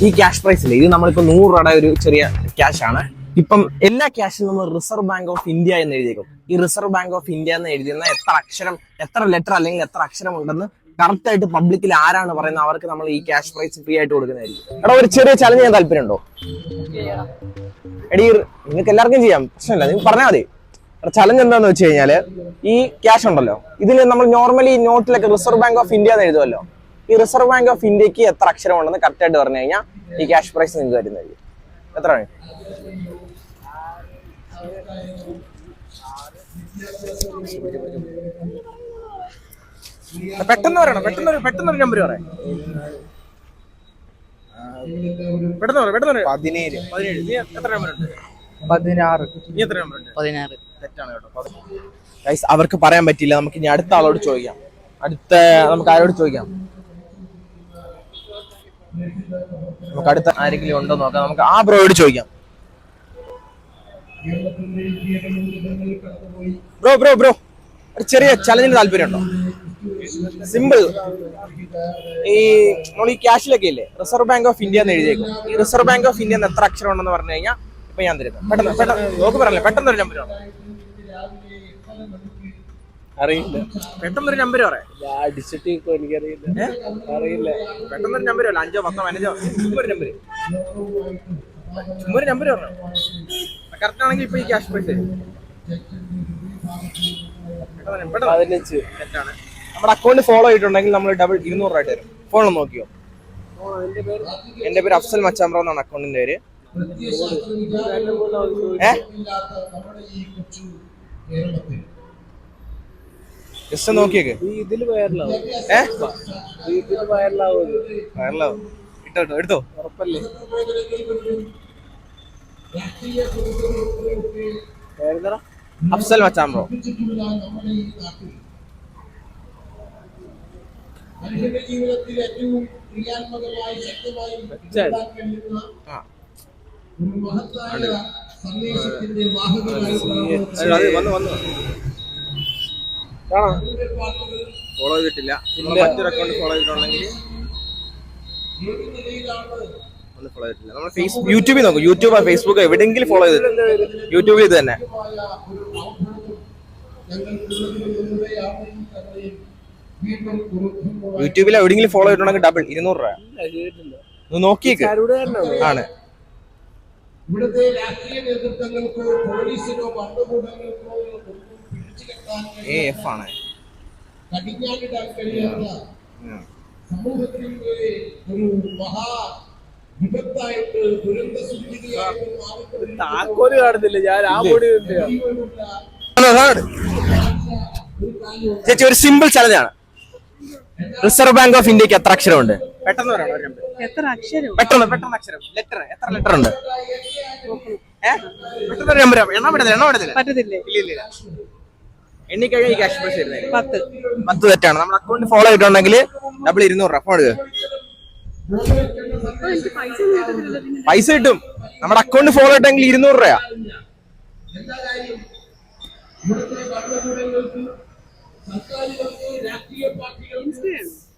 ഈ ക്യാഷ് പ്രൈസില്ലേ, ഇത് നമ്മളിപ്പോ 100 രൂപയുടെ ഒരു ചെറിയ ക്യാഷ് ആണ്. ഇപ്പം എല്ലാ ക്യാഷും നമ്മൾ റിസർവ് ബാങ്ക് ഓഫ് ഇന്ത്യ എന്ന് എഴുതിയേക്കും. ഈ റിസർവ് ബാങ്ക് ഓഫ് ഇന്ത്യ എന്ന് എഴുതിയിരുന്ന എത്ര ലെറ്റർ അല്ലെങ്കിൽ എത്ര അക്ഷരം ഉണ്ടെന്ന് കറക്റ്റ് ആയിട്ട് പബ്ലിക്കിൽ ആരാണ് പറയുന്നത് അവർക്ക് നമ്മൾ ഈ ക്യാഷ് പ്രൈസ് ഫ്രീ ആയിട്ട് കൊടുക്കുന്നതായിരിക്കും. എടാ, ഒരു ചെറിയ ചലഞ്ച് ചെയ്യാൻ താല്പര്യമുണ്ടോ? എടീ, നിങ്ങൾക്ക് എല്ലാവർക്കും ചെയ്യാം, പ്രശ്നമില്ല, നിങ്ങൾ പറഞ്ഞാൽ മതി. ചലഞ്ച് എന്താന്ന് വെച്ച് കഴിഞ്ഞാല്, ഈ ക്യാഷ് ഉണ്ടല്ലോ, ഇതിൽ നമ്മൾ നോർമലി നോട്ടിലൊക്കെ റിസർവ് ബാങ്ക് ഓഫ് ഇന്ത്യ എന്ന് എഴുതുമല്ലോ. ഈ റിസർവ് ബാങ്ക് ഓഫ് ഇന്ത്യക്ക് എത്ര അക്ഷരം ഉണ്ടെന്ന് കറക്റ്റ് ആയിട്ട് പറഞ്ഞു കഴിഞ്ഞാൽ ഈ ക്യാഷ് പ്രൈസ് നിങ്ങൾക്ക് തരുന്നതായിരിക്കും. എത്രയാണ്? പെട്ടെന്ന് പറയണം, പെട്ടെന്നൊരു നമ്പർ പറയാം. 17. നീ എത്ര നമ്പർ ഉണ്ട്? 16. നീ എത്ര നമ്പർ ഉണ്ട്? 16. തെറ്റാണ് കേട്ടോ. അവർക്ക് പറയാൻ പറ്റില്ല. നമുക്ക് ഇനി അടുത്ത ആളോട് ചോദിക്കാം. നമുക്ക് ആരോട് ചോദിക്കാം? നമുക്ക് അടുത്ത ആരെങ്കിലും ഉണ്ടോ നോക്കാം. നമുക്ക് ആ ബ്രോയോട് ചോദിക്കാം. ബ്രോ ഒരു ചെറിയ ചലഞ്ചിന് താല്പര്യമുണ്ടോ? സിമ്പിൾ. നമ്മൾ ഈ ക്യാഷിലൊക്കെ ഇല്ലേ, റിസർവ് ബാങ്ക് ഓഫ് ഇന്ത്യ എന്ന് എഴുതിയേക്കും. ഈ റിസർവ് ബാങ്ക് ഓഫ് ഇന്ത്യ എത്ര അക്ഷരം ഉണ്ടെന്ന് പറഞ്ഞു കഴിഞ്ഞാൽ ഇപ്പൊ ഞാൻ തരുന്നു. പെട്ടെന്ന് നോക്ക് പറയല്ലേ, പെട്ടെന്നൊരു നമ്പർ ആണ്. അറിയില്ല, പെട്ടെന്നൊരു നമ്പർ പറയാം. അടിച്ചിട്ട് എനിക്കറിയില്ല, അറിയില്ല. പെട്ടെന്നൊരു നമ്പർ അല്ല, 5, 10, 15, ചുമ്മാ നമ്പർ പറഞ്ഞു. കറക്റ്റ് ആണെങ്കിൽ ഇപ്പൊ ഈ ക്യാഷ് പ്രൈസ് 15. തെറ്റാണ്. നമ്മുടെ അക്കൗണ്ട് ഫോളോ ചെയ്തിട്ടുണ്ടെങ്കിൽ നമ്മൾ ഡബിൾ 200 രൂപ തരും. ഫോൺ നോക്കിയോ? എന്റെ പേര് അഫ്സൽ മച്ചാമ്പ്രോ എന്നാണ് അക്കൗണ്ടിന്റെ പേര്. ജസ്റ്റ് നോക്കിയേക്ക്. വയറിലാവും. എടുത്തോ, ഉറപ്പല്ലേ? അഫ്സൽ മച്ചാമ്പ്രോ. ജീവിതത്തിൽ ഏറ്റവും ക്രിയാത്മകമായി ശക്തമായി ഒരു മഹത്തായ സന്ദേശത്തിന്റെ വാഹകമായി ഫോളോ ചെയ്തിട്ടില്ല. മറ്റൊരു അക്കൗണ്ട് ഫോളോ ചെയ്തിട്ടുണ്ടെങ്കിൽ ഒന്ന് ഫോളോ ചെയ്തിട്ടില്ല. നമ്മൾ യൂട്യൂബിൽ നോക്കും. യൂട്യൂബ്, ഫേസ്ബുക്ക് എവിടെയെങ്കിലും ഫോളോ ചെയ്തിട്ടുണ്ട്. യൂട്യൂബിൽ ഇത് തന്നെ. യൂട്യൂബിൽ എവിടെയെങ്കിലും ഫോളോ ചെയ്തിട്ടുണ്ടെങ്കിൽ ഡബിൾ 200 രൂപ. നോക്കിയേക്ക് ആണ്. ഇവിടുത്തെ രാഷ്ട്രീയ നേതൃത്വങ്ങൾക്കോ പോലീസിനോ ഭരണകൂടങ്ങൾക്കോ AF ആണ്. കടിഞ്ഞാണിടാൻ കഴിയാത്ത സമൂഹത്തിന്റെ ഒരു മഹാ വിപത്തായിട്ട് ദുരന്ത സൂചികയായിട്ട് താക്കോല് കാണുന്നില്ല. ഞാൻ ആ പൊടി ചേച്ചി, ഒരു സിമ്പിൾ ചലഞ്ചാണ്. റിസർവ് ബാങ്ക് ഓഫ് ഇന്ത്യക്ക് എത്ര അക്ഷരമുണ്ട്? പെട്ടെന്ന് പറയണം. എത്ര അക്ഷരം? പെട്ടെന്ന് അക്ഷരം. ലെറ്റർ എത്ര ലെറ്റർ ഉണ്ട്? പെട്ടെന്ന് നമ്പർ. എണ്ണ പറ്റത്തില്ല. ഇല്ല. എണ്ണിക്കഴിഞ്ഞാൽ ഈ ക്യാഷ് പ്രൈസ് 10 തെറ്റാണ്. നമ്മുടെ അക്കൗണ്ട് ഫോളോ ചെയ്തിട്ടുണ്ടെങ്കിൽ ഡബിൾ 200 രൂപ. ഫോൺ എടുക്കുക. പൈസ കിട്ടും. നമ്മുടെ അക്കൗണ്ട് ഫോളോ ചെയ്തിട്ടെങ്കിൽ 200 രൂപയാ.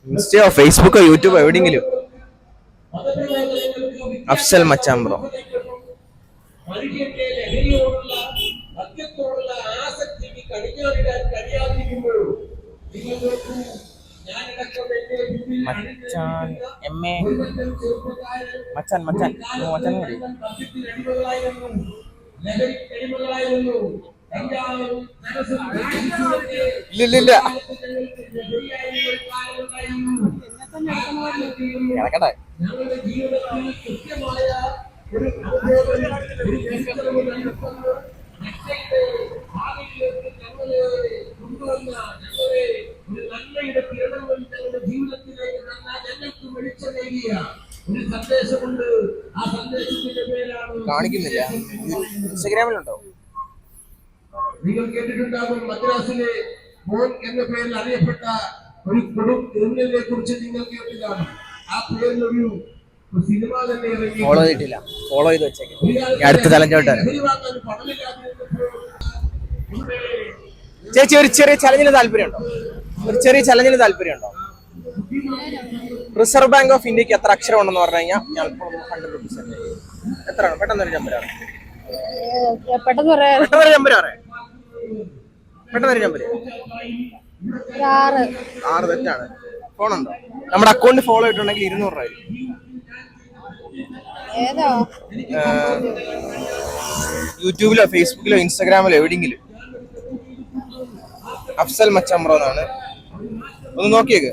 ഇൻസ്റ്റയോ ഫേസ്ബുക്കോ യൂട്യൂബോ എവിടെയെങ്കിലും. അഫ്സൽ മച്ചാമ്പ്രോ. മച്ചാൻ MA മച്ചാൻ ഇല്ല കിടക്കട്ടെ. കാണിക്കുന്നില്ല. ഇൻസ്റ്റഗ്രാമിലുണ്ടോ? നിങ്ങൾ കേട്ടിട്ടുണ്ടാകും മദ്രാസിലെ മോൻ എന്ന പേരിൽ അറിയപ്പെട്ട ഒരു കൊടും ക്രിമിനലിനെ കുറിച്ച് നിങ്ങൾ കേട്ടിട്ടാണ്. ആ പേരിലൊരു സിനിമ തന്നെ ഇറങ്ങി. ഫോളോ ചെയ്തിട്ടില്ല. ഫോളോ ചെയ്ത് വെച്ചേക്കാം. അടുത്ത ചലഞ്ചോട്ട് ചേച്ചി, ഒരു ചെറിയ ചലഞ്ചിന് താല്പര്യമുണ്ടോ? റിസർവ് ബാങ്ക് ഓഫ് ഇന്ത്യക്ക് എത്ര അക്ഷരം ഉണ്ടെന്ന് പറഞ്ഞു കഴിഞ്ഞാൽ ഞാൻ 100 റുപ്പീസ് എത്രയാണ്? പെട്ടെന്നൊരു നമ്പർ പറയാം. പെട്ടെന്നൊരു നമ്പർ പറയാം. പെട്ടെന്നൊരു നമ്പർ. 6 തെറ്റാണ്. ഫോണുണ്ടോ? നമ്മുടെ അക്കൗണ്ട് ഫോളോ ചെയ്തിട്ടുണ്ടെങ്കിൽ 200 രൂപ. യൂട്യൂബിലോ ഫേസ്ബുക്കിലോ ഇൻസ്റ്റാഗ്രാമിലോ എവിടെയെങ്കിലും. അഫ്സൽ മച്ചമ്പ്രോ എന്നാണ്. ഒന്ന് നോക്കിയേക്ക്.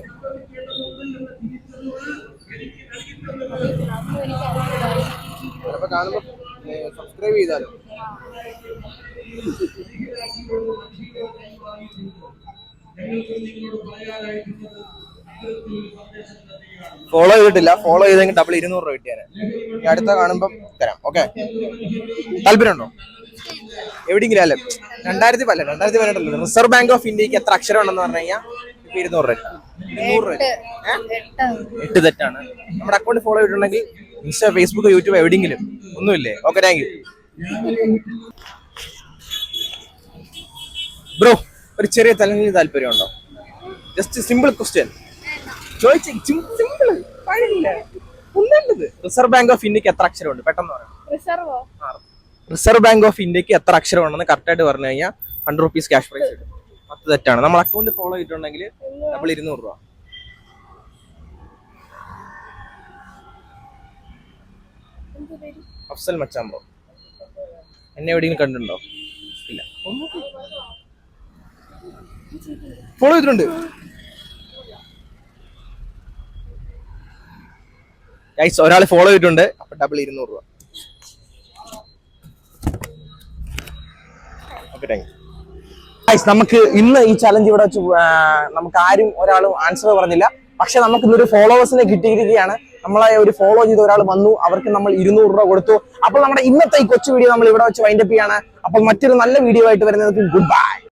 ചിലപ്പോ കാണുമ്പോ സബ്സ്ക്രൈബ് ചെയ്താലോ. ഫോളോ ചെയ്തിട്ടില്ല. ഫോളോ ചെയ്തെങ്കിൽ ഡബിൾ 200 രൂപ കിട്ടിയാൽ ഈ അടുത്ത കാണുമ്പം തരാം. ഓക്കെ, താല്പര്യമുണ്ടോ? എവിടെയെങ്കിലും അല്ലേ 2018 റിസർവ് ബാങ്ക് ഓഫ് ഇന്ത്യക്ക് എത്ര അക്ഷരം ഉണ്ടെന്ന് പറഞ്ഞു കഴിഞ്ഞാൽ 200 രൂപ. 8 തെറ്റാണ്. നമ്മുടെ അക്കൗണ്ട് ഫോളോ ചെയ്തിട്ടുണ്ടെങ്കിൽ ഇൻസ്റ്റാ ഫേസ്ബുക്ക് യൂട്യൂബ് എവിടെയെങ്കിലും. ഒന്നുമില്ലേ? Okay, thank you bro. ഒരു ചെറിയ തെലങ്കിന് താല്പര്യമുണ്ടോ? ജസ്റ്റ് സിമ്പിൾ ക്വസ്റ്റ്യൻ ചോദിച്ചു. സിമ്പിൾ ഒന്നുണ്ടത്. റിസർവ് ബാങ്ക് ഓഫ് ഇന്ത്യക്ക് എത്ര അക്ഷരമുണ്ട്? പെട്ടെന്ന് പറയാം. റിസർവ് ബാങ്ക് ഓഫ് ഇന്ത്യക്ക് എത്ര അക്ഷരം ഉണ്ടെന്ന് കറക്റ്റ് ആയിട്ട് പറഞ്ഞു കഴിഞ്ഞാൽ 100 റുപ്പീസ് ക്യാഷ് പ്രൈസ് കിട്ടും. 10 തെറ്റാണ്. നമ്മൾ അക്കൗണ്ട് ഫോളോ ചെയ്തിട്ടുണ്ടെങ്കിൽ നമ്മൾ 200 രൂപ. അഫ്സൽ മച്ചാമ്പോ. എന്നെ എവിടെയെങ്കിലും കണ്ടിട്ടുണ്ടോ? ഇല്ല. ഫോളോ ചെയ്തിട്ടുണ്ട്. ഒരാൾ ഫോളോ ചെയ്തിട്ടുണ്ട്. അപ്പൊ ഡബിൾ 200 രൂപ. Okay, thank you. നമുക്ക് ഇന്ന് ഈ ചലഞ്ച് ഇവിടെ വെച്ച് നമുക്ക് ആരും ഒരാളും ആൻസർ പറഞ്ഞില്ല. പക്ഷെ നമുക്ക് ഇന്നൊരു ഫോളോവേഴ്സിനെ കിട്ടിയിരിക്കുകയാണ്. നമ്മളെ ഒരു ഫോളോ ചെയ്ത ഒരാൾ വന്നു. അവർക്ക് നമ്മൾ 200 രൂപ കൊടുത്തു. അപ്പോൾ നമ്മുടെ ഇന്നത്തെ ഈ കൊച്ചു വീഡിയോ നമ്മൾ ഇവിടെ വെച്ച് വൈൻഡപ്പ് ചെയ്യാണ്. അപ്പോൾ മറ്റൊരു നല്ല വീഡിയോ ആയിട്ട് വരുന്നത്. Good bye.